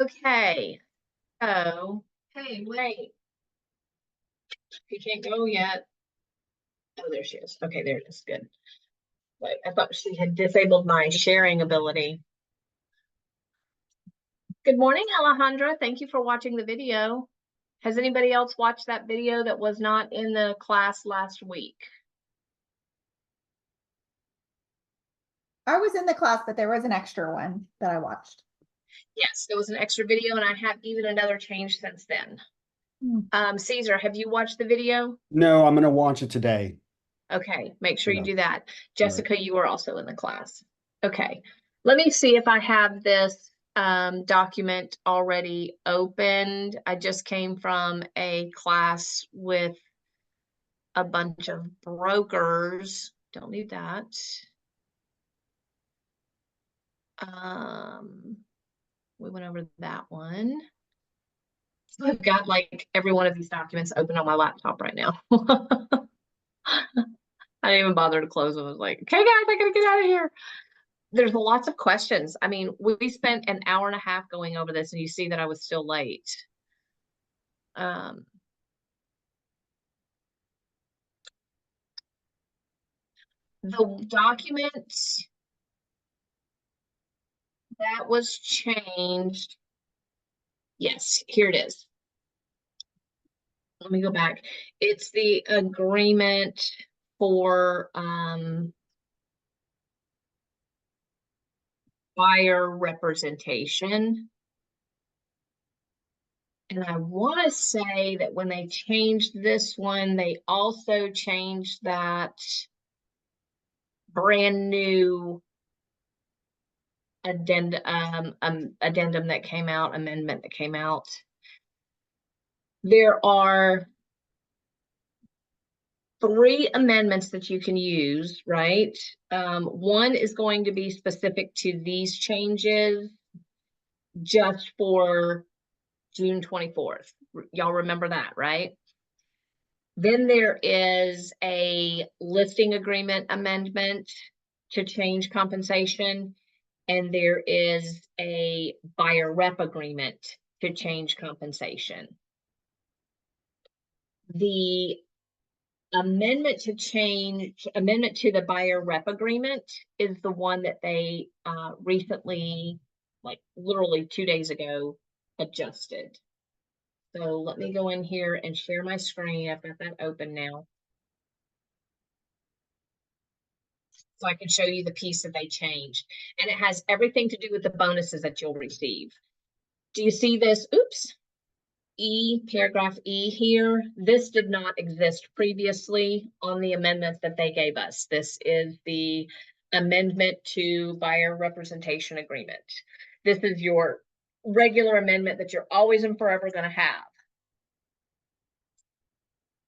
Okay. Oh, hey, wait. You can't go yet. Oh, there she is. Okay, there it is. Good. Wait, I thought she had disabled my sharing ability. Good morning, Alejandra. Thank you for watching the video. Has anybody else watched that video that was not in the class last week? I was in the class, but there was an extra one that I watched. Yes, there was an extra video, and I have even another change since then. Hmm. Caesar, have you watched the video? No, I'm going to watch it today. Okay, make sure you Yeah. do that. Right. Jessica, you are also in the class. Okay, let me see if I have this document already opened. I just came from a class with a bunch of brokers. Don't need that. We went over that one. So I've got like every one of these documents open on my laptop right now. I didn't even bother to close them. I was like, okay, guys, I gotta get out of here. There's lots of questions. I mean, we spent an hour and a half going over this, and you see that I was still late. The document that was changed. Yes, here it is. Let me go back. It's the agreement for buyer representation. And I want to say that when they changed this one, they also changed that brand new addendum that came out, amendment that came out. There are 3 amendments that you can use, right? One is going to be specific to these changes just for June 24th. Y'all remember that, right? Then there is a listing agreement amendment to change compensation, and there is a buyer rep agreement to change compensation. The amendment to the buyer rep agreement is the one that they recently, like literally 2 days ago, adjusted. So let me go in here and share my screen. I've got that open now. So I can show you the piece that they changed. And it has everything to do with the bonuses that you'll receive. Do you see this? Oops. Paragraph E here. This did not exist previously on the amendments that they gave us. This is the amendment to buyer representation agreement. This is your regular amendment that you're always and forever going to have.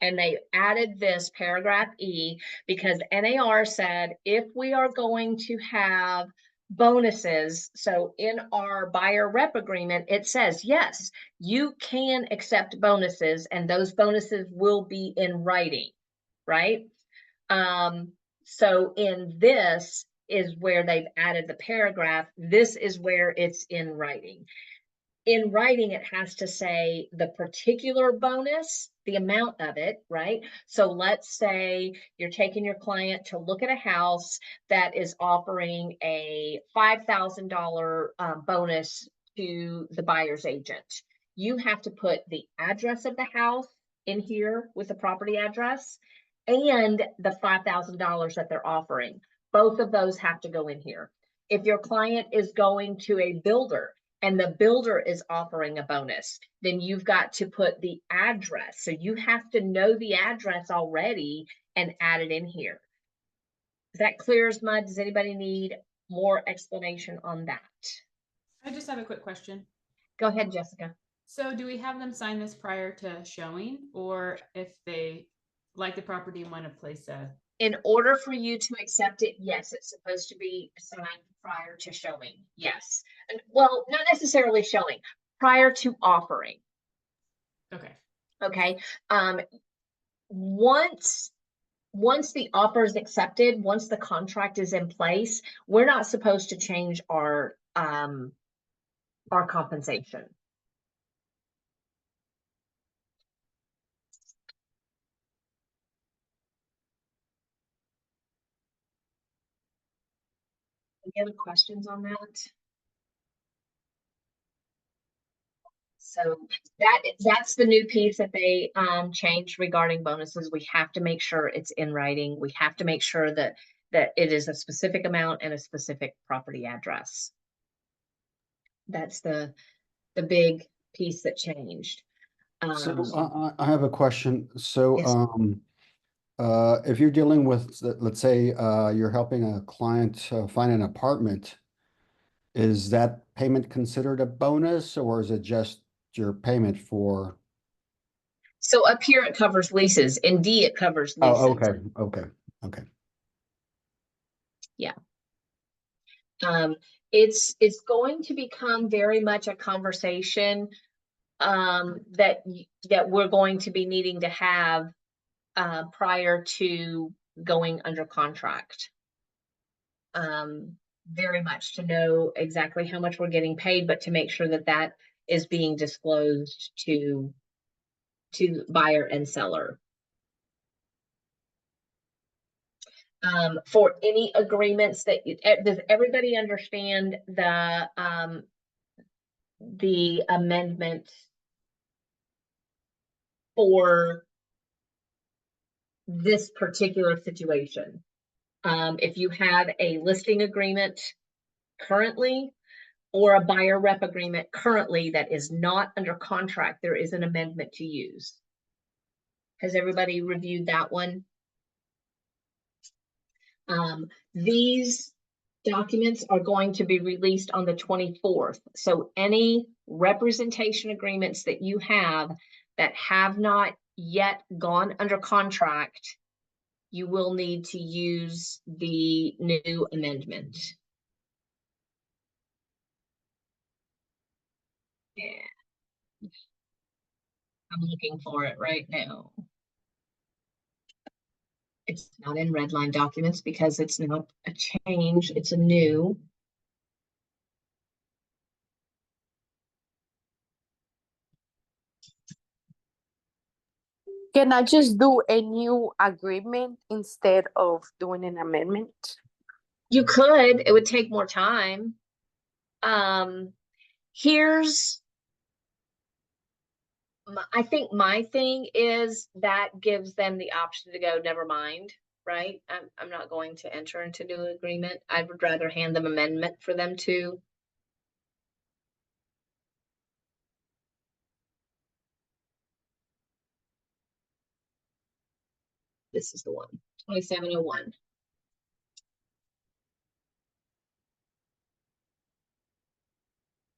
And they added this paragraph E because NAR said if we are going to have bonuses, so in our buyer rep agreement, it says, yes, you can accept bonuses and those bonuses will be in writing, right? So in this is where they've added the paragraph. This is where it's in writing. In writing, it has to say the particular bonus, the amount of it, right? So let's say you're taking your client to look at a house that is offering a $5,000 bonus to the buyer's agent. You have to put the address of the house in here with the property address and the $5,000 that they're offering. Both of those have to go in here. If your client is going to a builder, and the builder is offering a bonus, then you've got to put the address. So you have to know the address already and add it in here. Is that clear as mud? Does anybody need more explanation on that? I just have a quick question. Go ahead, Jessica. So do we have them sign this prior to showing, or if they like the property and want to place a... In order for you to accept it, yes, it's supposed to be signed prior to showing. Yes. And, well, not necessarily showing, prior to offering. Okay. Okay. Once the offer is accepted, once the contract is in place, we're not supposed to change our our compensation. Any other questions on that? So that's the new piece that they changed regarding bonuses. We have to make sure it's in writing. We have to make sure that it is a specific amount and a specific property address. That's the big piece that changed. So I have a question. So Yes. if you're dealing with, let's say, you're helping a client find an apartment, is that payment considered a bonus, or is it just your payment for? So up here it covers leases. In D it covers leases. Oh, okay. It's going to become very much a conversation that we're going to be needing to have prior to going under contract. Very much to know exactly how much we're getting paid, but to make sure that that is being disclosed to buyer and seller. For any agreements that does everybody understand the amendment for this particular situation? If you have a listing agreement currently or a buyer rep agreement currently that is not under contract, there is an amendment to use. Has everybody reviewed that one? These documents are going to be released on the 24th. So any representation agreements that you have that have not yet gone under contract, you will need to use the new amendment. Yeah. I'm looking for it right now. It's not in red line documents because it's not a change, it's a new. Can I just do a new agreement instead of doing an amendment? You could, it would take more time. Here's, I think my thing is that gives them the option to go, never mind, right? I'm not going to enter into new agreement. I would rather hand them amendment for them to. This is the one, 2701.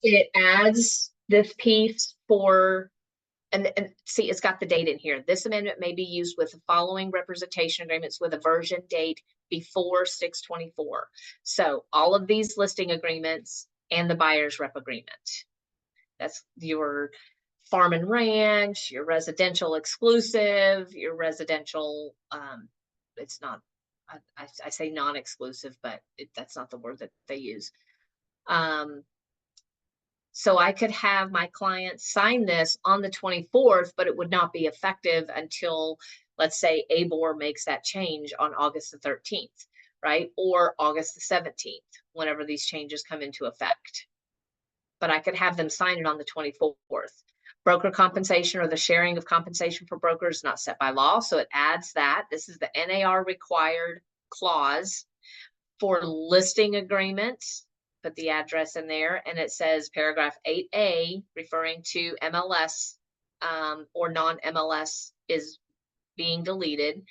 It adds this piece for, and see, it's got the date in here. This amendment may be used with the following representation agreements with a version date before 6/24. So all of these listing agreements and the buyer's rep agreement. That's your farm and ranch, your residential exclusive, your residential, it's not, I say non-exclusive, but that's not the word that they use. So I could have my client sign this on the 24th, but it would not be effective until, let's say, ABOR makes that change on August the 13th, right? Or August the 17th, whenever these changes come into effect. But I could have them sign it on the 24th. Broker compensation or the sharing of compensation for brokers not set by law. So it adds that. This is the NAR required clause for listing agreements. Put the address in there, and it says paragraph 8A referring to MLS or non-MLS is being deleted.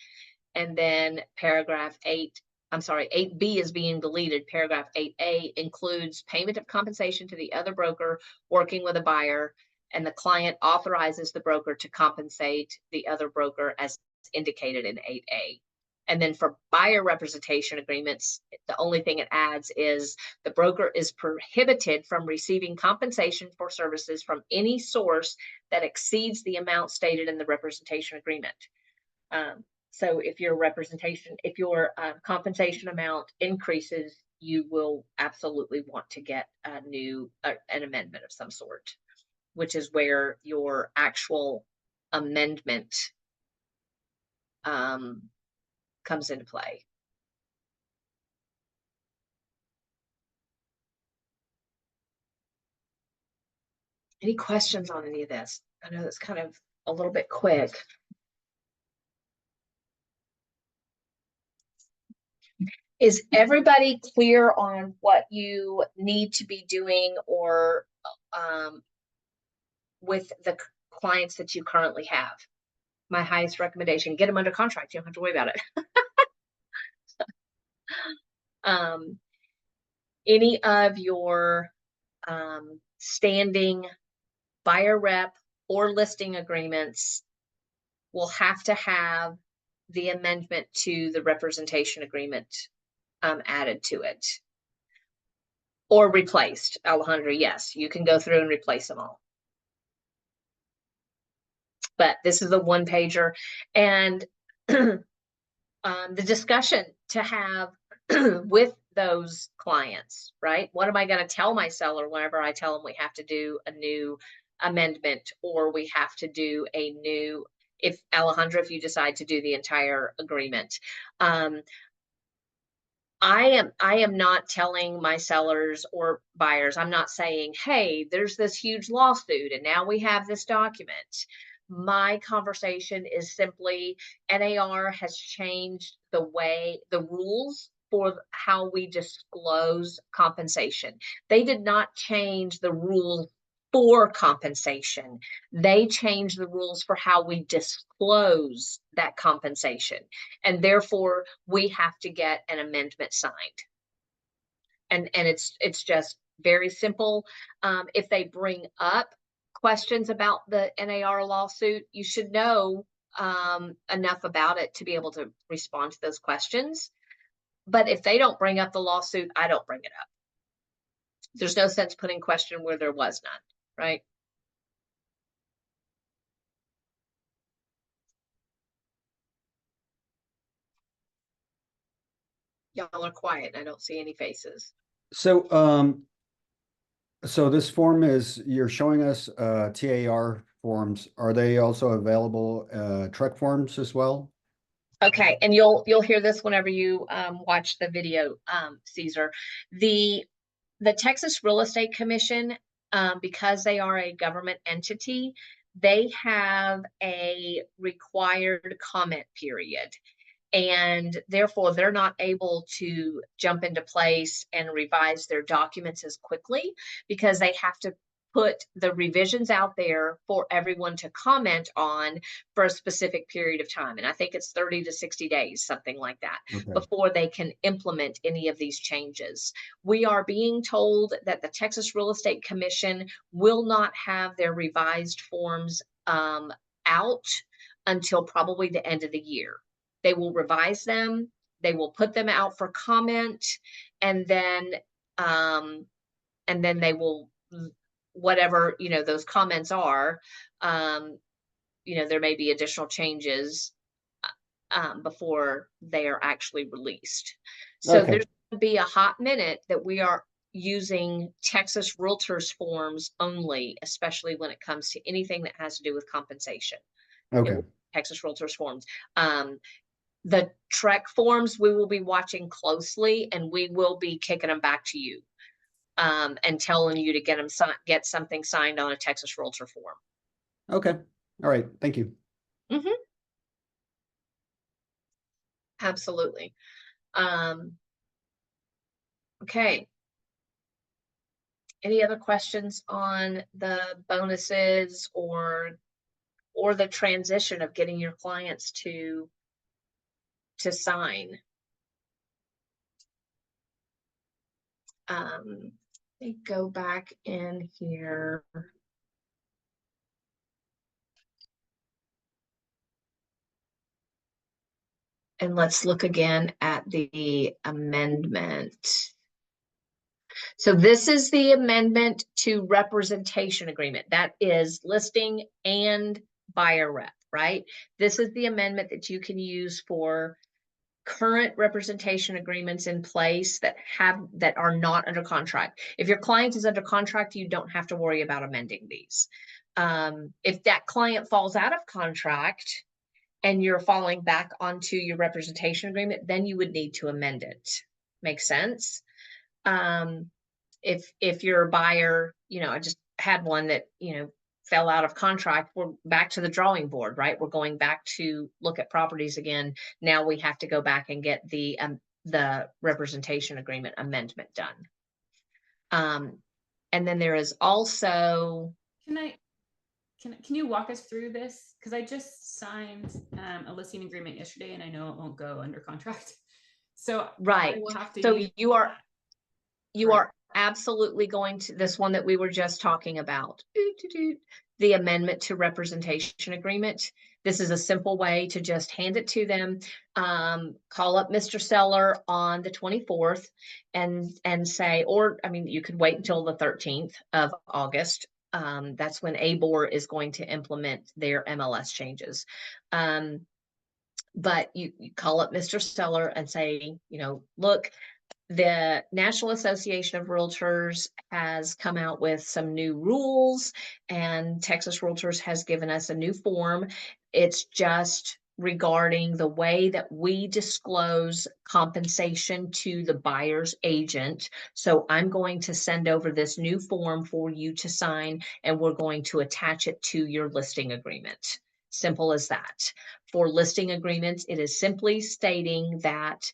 And then paragraph 8B is being deleted. Paragraph 8A includes payment of compensation to the other broker working with a buyer, and the client authorizes the broker to compensate the other broker as indicated in 8A. And then for buyer representation agreements, the only thing it adds is the broker is prohibited from receiving compensation for services from any source that exceeds the amount stated in the representation agreement. So if your compensation amount increases you will absolutely want to get a new, an amendment of some sort, which is where your actual amendment comes into play. Any questions on any of this? I know that's kind of a little bit quick. Is everybody clear on what you need to be doing or with the clients that you currently have? My highest recommendation, get them under contract. You don't have to worry about it. Any of your standing buyer rep or listing agreements will have to have the amendment to the representation agreement added to it. Or replaced. Alejandra, yes, you can go through and replace them all. But this is a one pager, and the discussion to have with those clients, right? What am I going to tell my seller whenever I tell them we have to do a new amendment, or we have to do a new, if Alejandra, if you decide to do the entire agreement, I am not telling my sellers or buyers, I'm not saying, hey, there's this huge lawsuit and now we have this document. My conversation is simply NAR has changed the rules for how we disclose compensation. They did not change the rules for compensation. They changed the rules for how we disclose that compensation. And therefore we have to get an amendment signed. And it's just very simple. If they bring up questions about the NAR lawsuit, you should know enough about it to be able to respond to those questions. But if they don't bring up the lawsuit, I don't bring it up. There's no sense putting question where there was none, right? Y'all are quiet. I don't see any faces. So, so this form is, you're showing us TAR forms. Are they also available Trek forms as well? Okay, and you'll hear this whenever you watch the video, Caesar. The Texas Real Estate Commission, because they are a government entity, they have a required comment period. And therefore, they're not able to jump into place and revise their documents as quickly, because they have to put the revisions out there for everyone to comment on for a specific period of time. And I think it's 30 to 60 days, something like that, Okay. before they can implement any of these changes. We are being told that the Texas Real Estate Commission will not have their revised forms out until probably the end of the year. They will revise them, they will put them out for comment, and then they will, whatever, those comments are, there may be additional changes before they are actually released. So Okay. there's going to be a hot minute that we are using Texas Realtors forms only, especially when it comes to anything that has to do with compensation. Okay. Texas Realtors forms. The Trek forms, we will be watching closely, and we will be kicking them back to you and telling you to get something signed on a Texas Realtor form. Okay. All right. Thank you. Mm-hmm. Absolutely. Okay. Any other questions on the bonuses or the transition of getting your clients to sign? Let me go back in here. And let's look again at the amendment. So this is the amendment to representation agreement. That is listing and buyer rep, right? This is the amendment that you can use for current representation agreements in place that are not under contract. If your client is under contract, you don't have to worry about amending these. If that client falls out of contract and you're falling back onto your representation agreement, then you would need to amend it. Make sense? If you're a buyer, I just had one that, fell out of contract, we're back to the drawing board, right? We're going back to look at properties again. Now we have to go back and get the representation agreement amendment done. And then there is also, Can you walk us through this? Because I just signed a listing agreement yesterday, and I know it won't go under contract. So right. I will have to So use you are Correct. absolutely going to, this one that we were just talking about, the amendment to representation agreement. This is a simple way to just hand it to them. Call up Mr. Seller on the 24th and say, or I mean, you could wait until the 13th of August. That's when ABOR is going to implement their MLS changes. But you call up Mr. Seller and say, look, the National Association of Realtors has come out with some new rules, and Texas Realtors has given us a new form. It's just regarding the way that we disclose compensation to the buyer's agent. So I'm going to send over this new form for you to sign, and we're going to attach it to your listing agreement. Simple as that. For listing agreements, it is simply stating that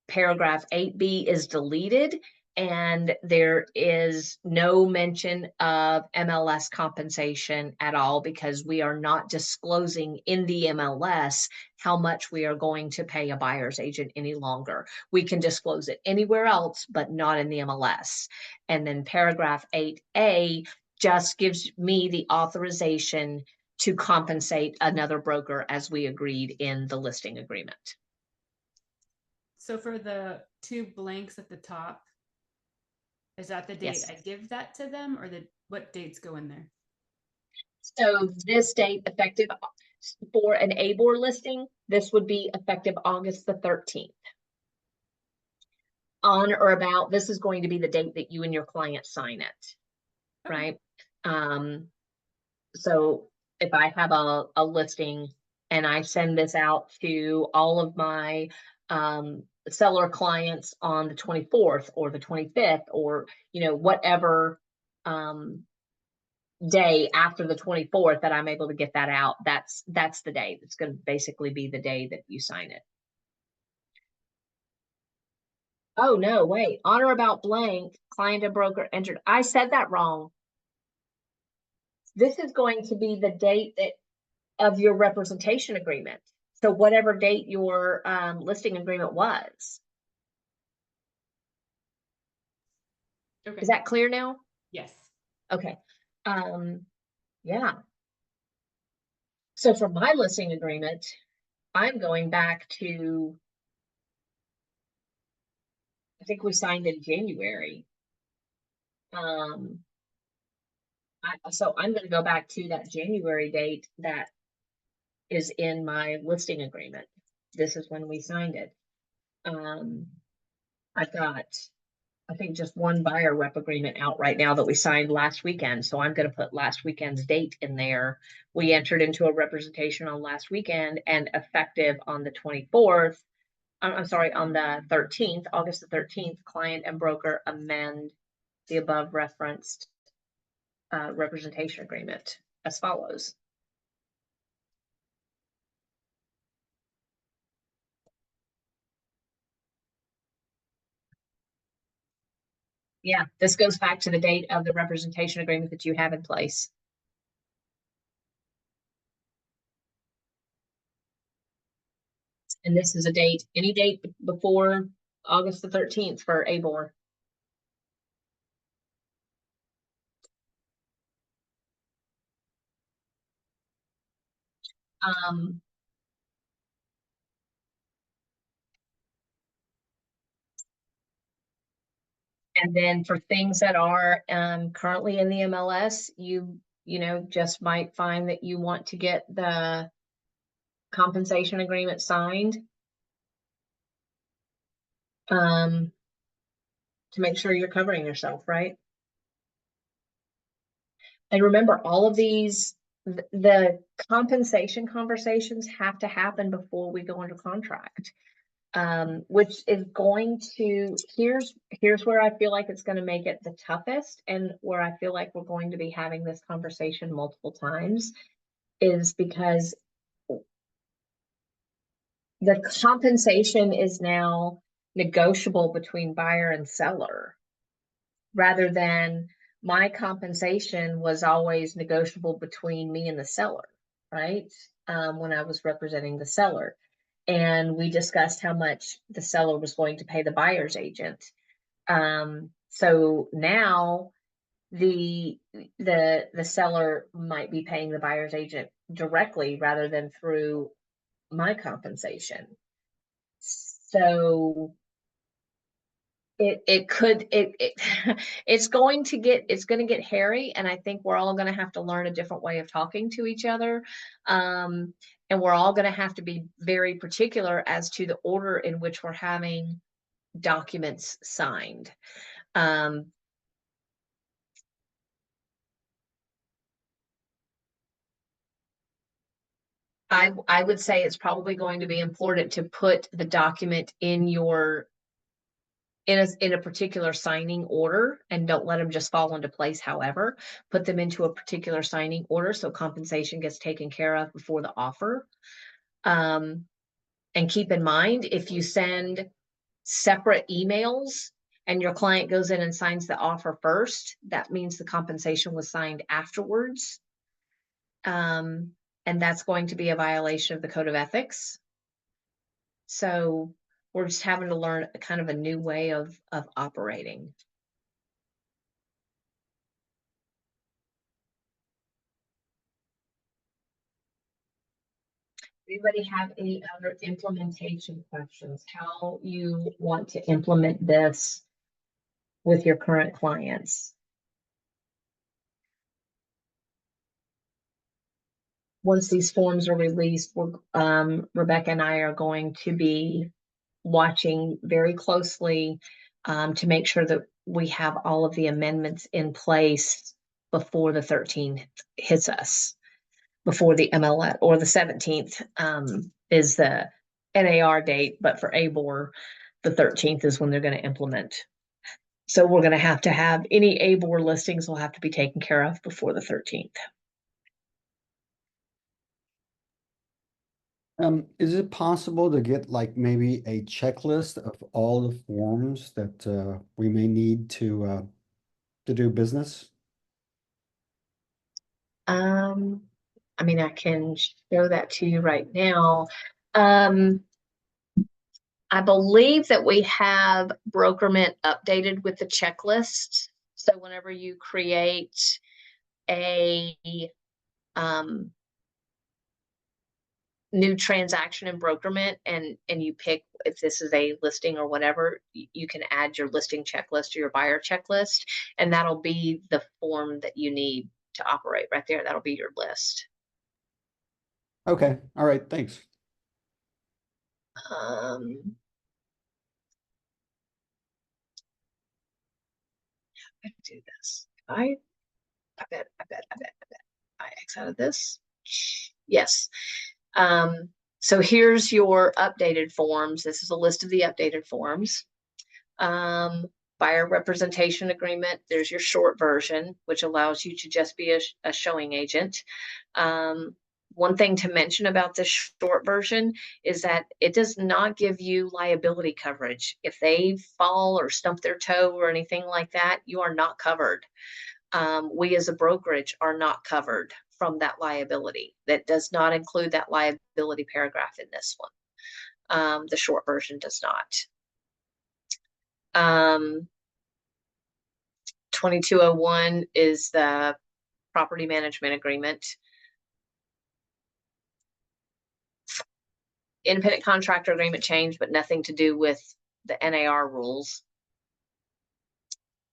paragraph 8B is deleted, and there is no mention of MLS compensation at all, because we are not disclosing in the MLS how much we are going to pay a buyer's agent any longer. We can disclose it anywhere else, but not in the MLS. And then paragraph 8A just gives me the authorization to compensate another broker as we agreed in the listing agreement. So for the two blanks at the top, is that the date Yes. I give that to them, or what dates go in there? So this date effective for an ABOR listing, this would be effective August the 13th. On or about, this is going to be the date that you and your client sign it, Okay. right? So if I have a listing and I send this out to all of my seller clients on the 24th or the 25th, or whatever day after the 24th that I'm able to get that out, that's the day. It's going to basically be the day that you sign it. Oh no, wait, on or about blank, client and broker entered. I said that wrong. This is going to be the date of your representation agreement. So whatever date your listing agreement was. Okay. Is that clear now? Yes. Okay. Yeah. So for my listing agreement, I'm going back to, I think we signed in January. So I'm going to go back to that January date that is in my listing agreement. This is when we signed it. I've got, I think, just one buyer rep agreement out right now that we signed last weekend. So I'm going to put last weekend's date in there. We entered into a representation on last weekend, and effective on the 24th, I'm sorry, on the 13th, August the 13th, client and broker amend the above referenced representation agreement as follows. Yeah, this goes back to the date of the representation agreement that you have in place. And this is a date, any date before August the 13th for ABOR. And then for things that are currently in the MLS, you just might find that you want to get the compensation agreement signed. to make sure you're covering yourself, right? And remember, all of these, the compensation conversations have to happen before we go under contract. Which is going to, here's where I feel like it's going to make it the toughest, and where I feel like we're going to be having this conversation multiple times, is because the compensation is now negotiable between buyer and seller, rather than my compensation was always negotiable between me and the seller, right? When I was representing the seller. And we discussed how much the seller was going to pay the buyer's agent. So now the seller might be paying the buyer's agent directly rather than through my compensation. So it's going to get hairy, and I think we're all going to have to learn a different way of talking to each other. And we're all going to have to be very particular as to the order in which we're having documents signed. I would say it's probably going to be important to put the document in your in a particular signing order, and don't let them just fall into place. However, put them into a particular signing order so compensation gets taken care of before the offer. And keep in mind, if you send separate emails and your client goes in and signs the offer first, that means the compensation was signed afterwards. And that's going to be a violation of the Code of Ethics. So we're just having to learn kind of a new way of operating. Anybody have any other implementation questions? How you want to implement this with your current clients? Once these forms are released, Rebecca and I are going to be watching very closely to make sure that we have all of the amendments in place before the 13th hits us, before the MLS, or the 17th is the NAR date, but for ABOR, the 13th is when they're going to implement. So we're going to have any ABOR listings will have to be taken care of before the 13th. Is it possible to get like maybe a checklist of all the forms that we may need to do business? I mean, I can show that to you right now. I believe that we have Brokerment updated with the checklist. So whenever you create a new transaction in Brokerment and you pick if this is a listing or whatever, you can add your listing checklist or your buyer checklist, and that'll be the form that you need to operate right there. That'll be your list. Okay, all right, thanks. I do this. I bet. I X out of this. Yes. So here's your updated forms. This is a list of the updated forms. Buyer representation agreement. There's your short version, which allows you to just be a showing agent. One thing to mention about this short version is that it does not give you liability coverage. If they fall or stump their toe or anything like that, you are not covered. We as a brokerage are not covered from that liability. That does not include that liability paragraph in this one. The short version does not. 2201 is the property management agreement. Independent contractor agreement change, but nothing to do with the NAR rules.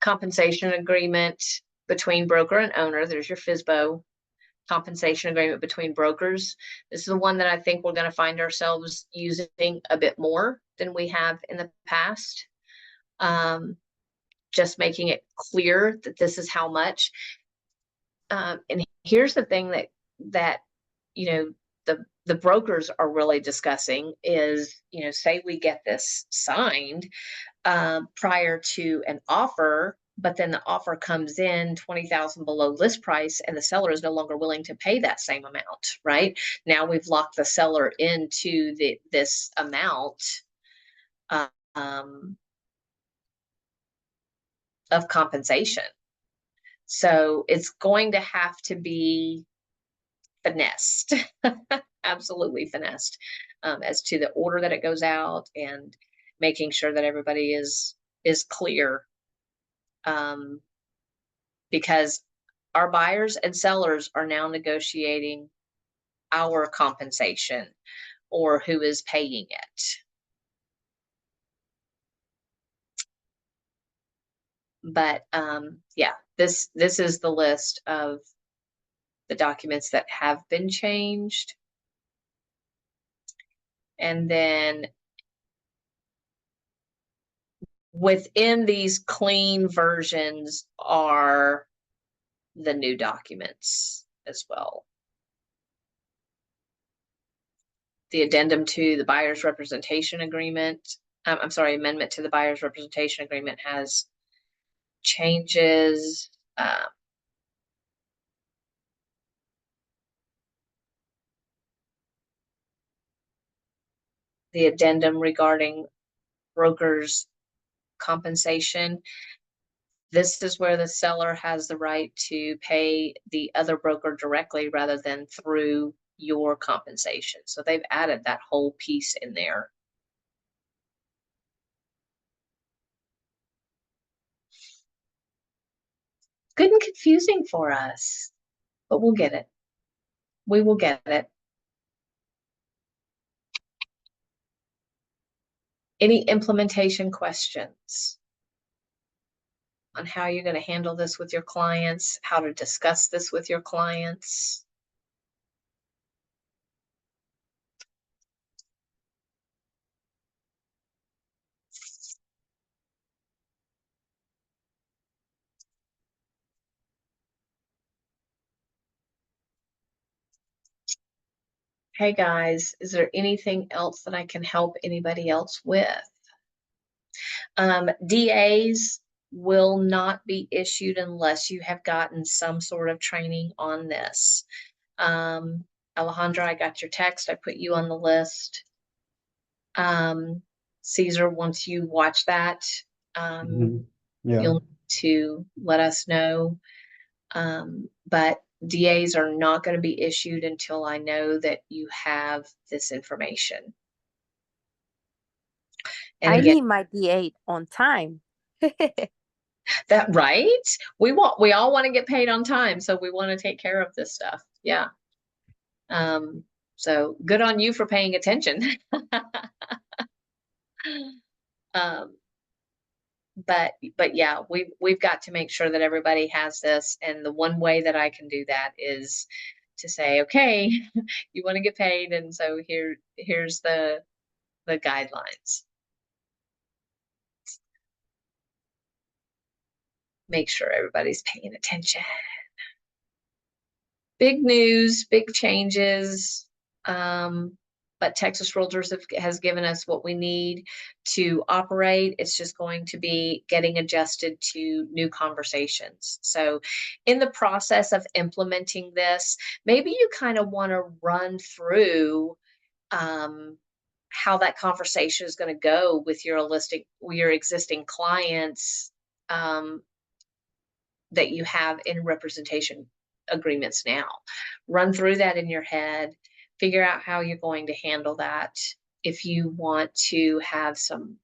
Compensation agreement between broker and owner. There's your FSBO. compensation agreement between brokers. This is the one that I think we're going to find ourselves using a bit more than we have in the past. Just making it clear that this is how much. And here's the thing that the brokers are really discussing is, say we get this signed prior to an offer, but then the offer comes in 20,000 below list price and the seller is no longer willing to pay that same amount, right? Now we've locked the seller into this amount of compensation. So it's going to have to be finessed, absolutely finessed, as to the order that it goes out and making sure that everybody is clear. Because our buyers and sellers are now negotiating our compensation or who is paying it. But yeah, this is the list of the documents that have been changed. And then within these clean versions are the new documents as well. The addendum to the buyer's representation agreement, I'm sorry, amendment to the buyer's representation agreement has changes. The addendum regarding brokers' compensation. This is where the seller has the right to pay the other broker directly rather than through your compensation. So they've added that whole piece in there. Good and confusing for us, but we'll get it. We will get it. Any implementation questions on how you're going to handle this with your clients, how to discuss this with your clients? Hey guys, is there anything else that I can help anybody else with? DAs will not be issued unless you have gotten some sort of training on this. Alejandra, I got your text. I put you on the list. Caesar, once you watch that, Yeah. you'll need to let us know. But DAs are not going to be issued until I know that you have this information. And I again, need my D8 on time. that right? We all want to get paid on time, so we want to take care of this stuff. Yeah. So good on you for paying attention. But yeah, we've got to make sure that everybody has this, and the one way that I can do that is to say, okay, you want to get paid, and so here's the guidelines. Make sure everybody's paying attention. Big news, big changes. But Texas Realtors has given us what we need to operate. It's just going to be getting adjusted to new conversations. So in the process of implementing this, maybe you kind of want to run through how that conversation is going to go with your existing clients that you have in representation agreements now. Run through that in your head. Figure out how you're going to handle that. If you want to have some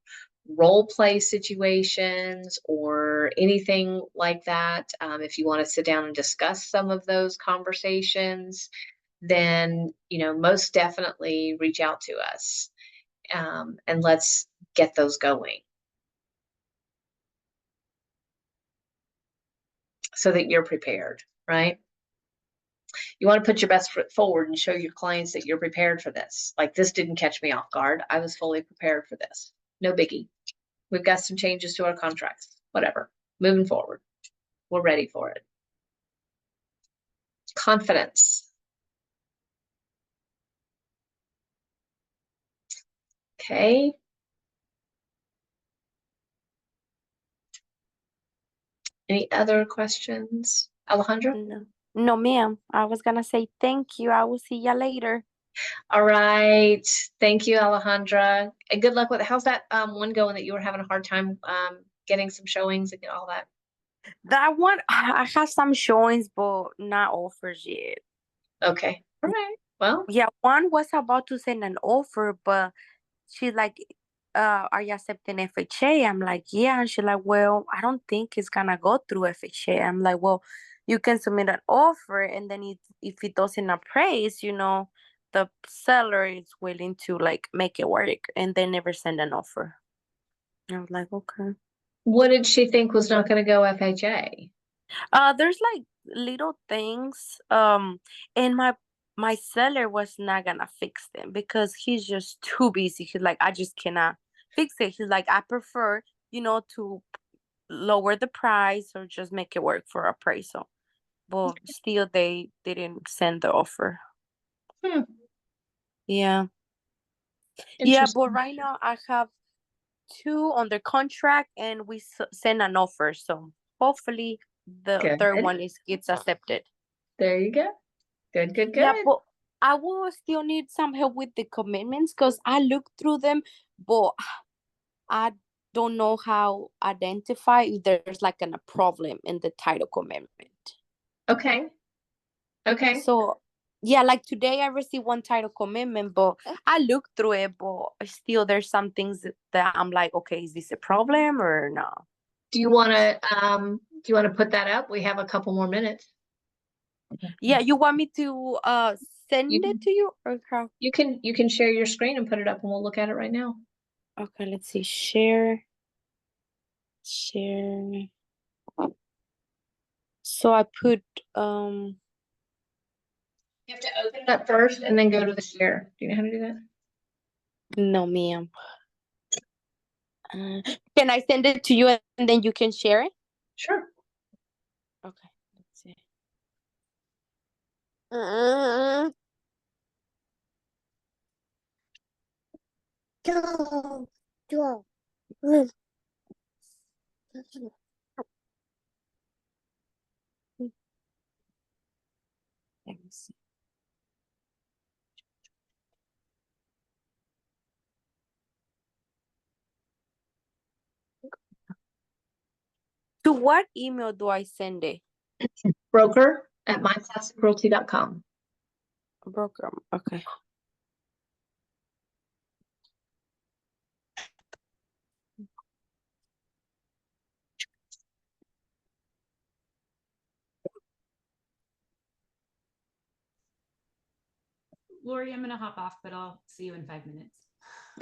role play situations or anything like that, if you want to sit down and discuss some of those conversations, then most definitely reach out to us, and let's get those going so that you're prepared, right? You want to put your best foot forward and show your clients that you're prepared for this. Like, this didn't catch me off guard. I was fully prepared for this. No biggie. We've got some changes to our contracts, whatever. Moving forward. We're ready for it. Confidence. Okay. Any other questions? Alejandra? No, no, ma'am. I was gonna say thank you. I will see ya later. All right. Thank you, Alejandra. And good luck with it. How's that one going that you were having a hard time getting some showings and all that? That one, I have some showings, but not offers yet. Okay. All right. Well, Yeah, one was about to send an offer, but she's like, are you accepting FHA? I'm like, yeah. And she's like, well, I don't think it's gonna go through FHA. I'm like, well, you can submit an offer, and then if it doesn't appraise, the seller is willing to like make it work, and they never send an offer. I was like, okay. what did she think was not going to go FHA? There's like little things. And my seller was not gonna fix them because he's just too busy. He's like, I just cannot fix it. He's like, I prefer, to lower the price or just make it work for appraisal. But still, they didn't send the offer. Hmm. Yeah. Yeah, but Interesting. right now I have 2 under contract, and we send an offer. So hopefully the third Good. one gets accepted. There you go. Good, good, Yeah, good. but I will still need some help with the commitments because I looked through them, but I don't know how identify if there's like a problem in the title commitment. Okay. Okay. So yeah, like today I received one title commitment, but I looked through it, but still there's some things that I'm like, okay, is this a problem or no? Do you want to put that up? We have a couple more minutes. Yeah, you want me to send You it to you or how? You can share your screen and put it up and we'll look at it right now. Okay, let's see. Share. So I put You have to open it up first and then go to the share. Do you know how to do that? no, ma'am. Can I send it to you and then you can share it? Sure. Okay, let's see. Let me see. To what email do I send it? Broker@myplasticrealty.com. Broker. Okay. Lori, I'm gonna hop off, but I'll see you in 5 minutes.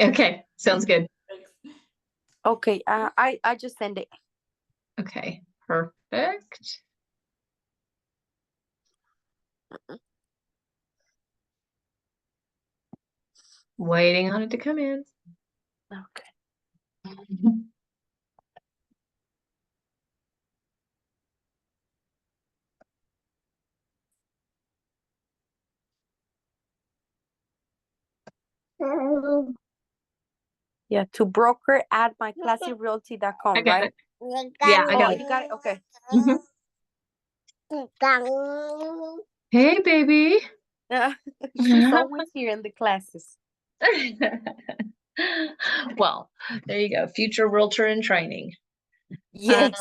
Okay, sounds good. Thanks. Okay. I just send it. Okay, perfect. Waiting on it to come in. Okay. Yeah, to broker at myclassyrealty.com, I got right? it. Yeah, I got Oh, it. you got it. Okay. Hey, baby. She's always here in the classes. Well, there you go. Future realtor in training. Yes.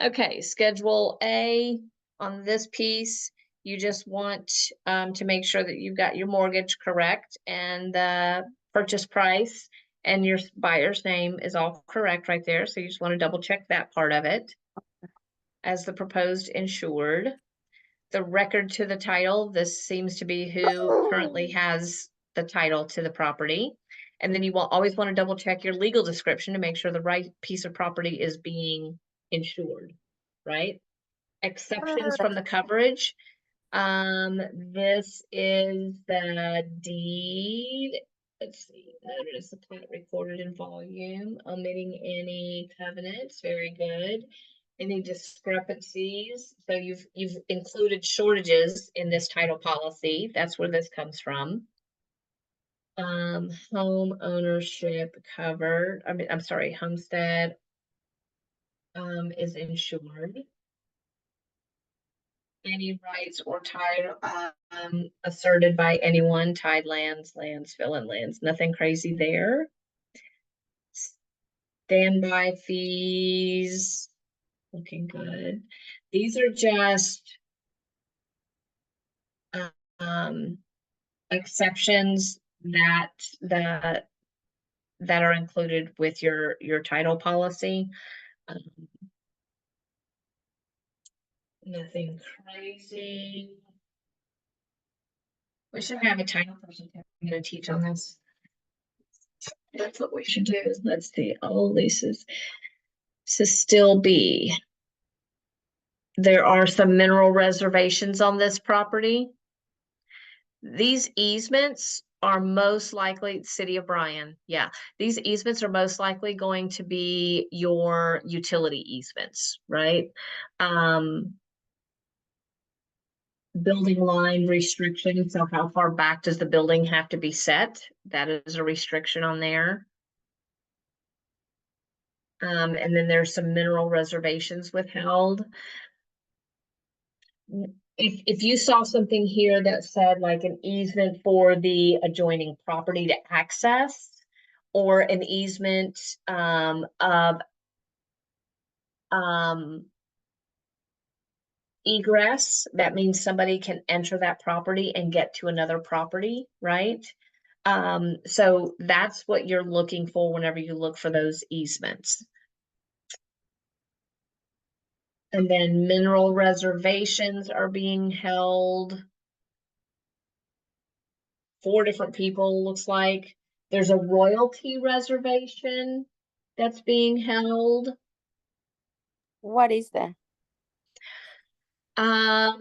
Okay, Schedule A on this piece, you just want to make sure that you've got your mortgage correct and the purchase price and your buyer's name is all correct right there. So you just want to double check that part of it as the proposed insured. The record to the title, this seems to be who currently has the title to the property. And then you will always want to double check your legal description to make sure the right piece of property is being insured, right? exceptions from the coverage. This is the deed. Let's see, notice the plat recorded in volume, omitting any covenants. Very good. Any discrepancies? So you've included shortages in this title policy. That's where this comes from. Home ownership covered. I'm sorry, homestead is insured. Any rights or title asserted by anyone, tied lands, fill-in lands, nothing crazy there. Standby fees, looking good. These are just exceptions that are included with your title policy. Nothing crazy. We should have a title person. I'm gonna teach on this. That's what we should do. Let's see, all leases. So still B. There are some mineral reservations on this property. These easements are most likely, City of Bryan, yeah. These easements are most likely going to be your utility easements, right? Building line restriction, so how far back does the building have to be set? That is a restriction on there. And then there's some mineral reservations withheld. If you saw something here that said like an easement for the adjoining property to access, or an easement of egress, that means somebody can enter that property and get to another property, right? So that's what you're looking for whenever you look for those easements. And then mineral reservations are being held. 4 different people, looks like. There's a royalty reservation that's being held. What is that? For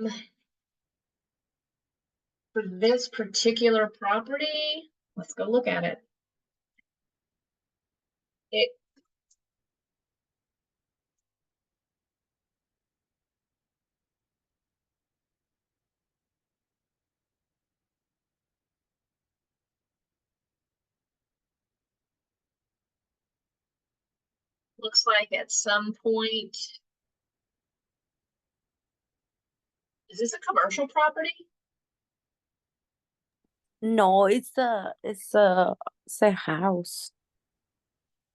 this particular property, let's go look at it. It looks like at some point, is this a commercial property? No, it's a house.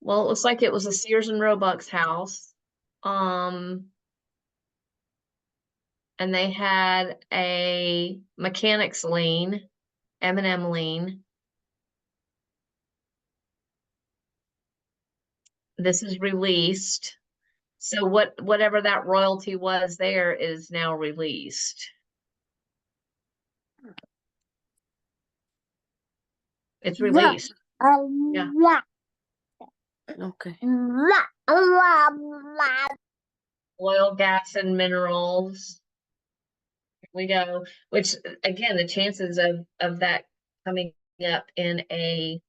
Well, it looks like it was a Sears and Roebuck's house. And they had a mechanics lien, M&M lien. This is released. So whatever that royalty was there is now released. It's released. Yeah. Okay. Oil, gas, and minerals. Here we go. Which again, the chances of that coming up in a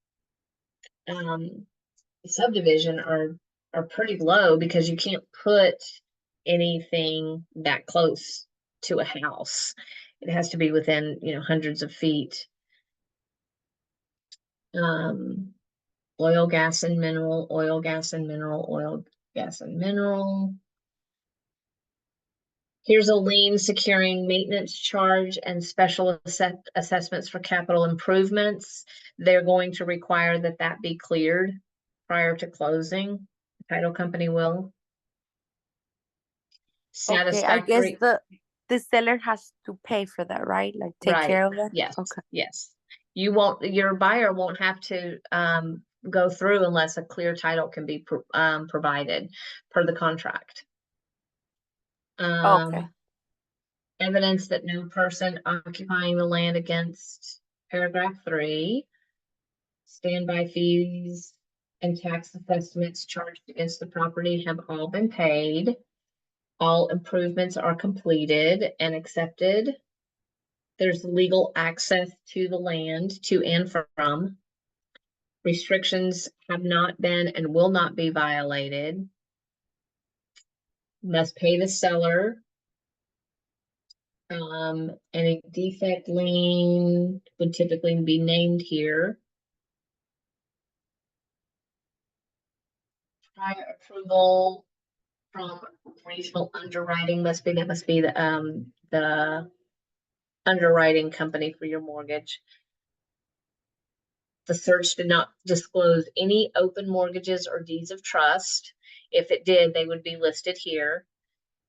subdivision are pretty low, because you can't put anything that close to a house. It has to be within, hundreds of feet. Oil, gas, and mineral, oil, gas, and mineral, oil, gas, and mineral. Here's a lien securing maintenance charge and special assessments for capital improvements. They're going to require that be cleared prior to closing. The title company will. Okay, I guess Satisfactory. the seller has to pay for that, right? Like take Right. care of that? Yes. Okay. Yes. Your buyer won't have to go through unless a clear title can be provided per the contract. Okay. Evidence that no person occupying the land against paragraph 3, standby fees and tax assessments charged against the property have all been paid. All improvements are completed and accepted. There's legal access to the land to and from. Restrictions have not been and will not be violated. Must pay the seller. Any defect lien would typically be named here. Prior approval from regional underwriting must be, that must be the underwriting company for your mortgage. The search did not disclose any open mortgages or deeds of trust. If it did, they would be listed here.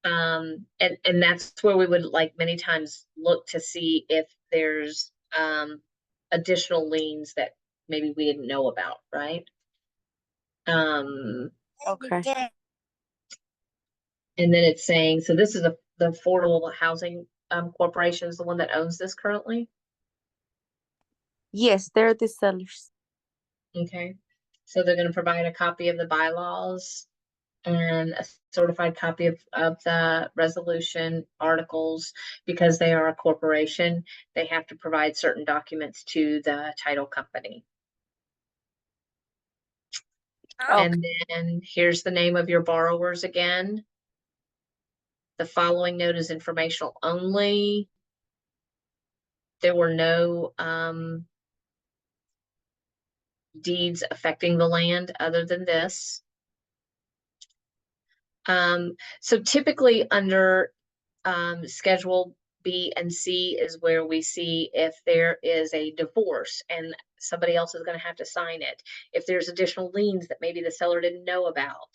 And that's where we would like many times look to see if there's additional liens that maybe we didn't know about, right? Okay. And then it's saying, so this is the Affordable Housing Corporation is the one that owns this currently. Yes, they're the sellers. Okay, so they're gonna provide a copy of the bylaws and a certified copy of the resolution articles. Because they are a corporation, they have to provide certain documents to the title company. Okay. And then here's the name of your borrowers again. The following note is informational only. There were no deeds affecting the land other than this. So typically under Schedule B and C is where we see if there is a divorce and somebody else is going to have to sign it. If there's additional liens that maybe the seller didn't know about,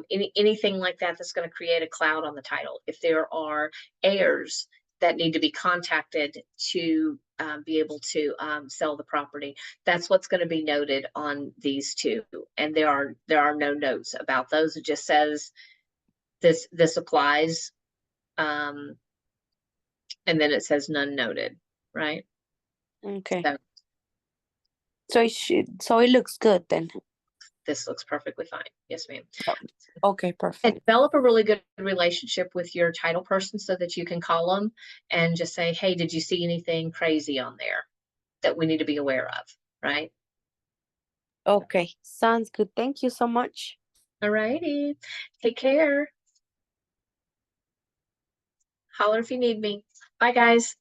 anything like that that's going to create a cloud on the title. If there are heirs that need to be contacted to be able to sell the property, that's what's going to be noted on these two. And there are no notes about those. It just says this applies. And then it says none noted, right? Okay. So So it looks good then. this looks perfectly fine. Yes, ma'am. Okay, And perfect. develop a really good relationship with your title person so that you can call them and just say, hey, did you see anything crazy on there that we need to be aware of, right? Okay, sounds good. Thank you so much. All righty. Take care. Holler if you need me. Bye, guys.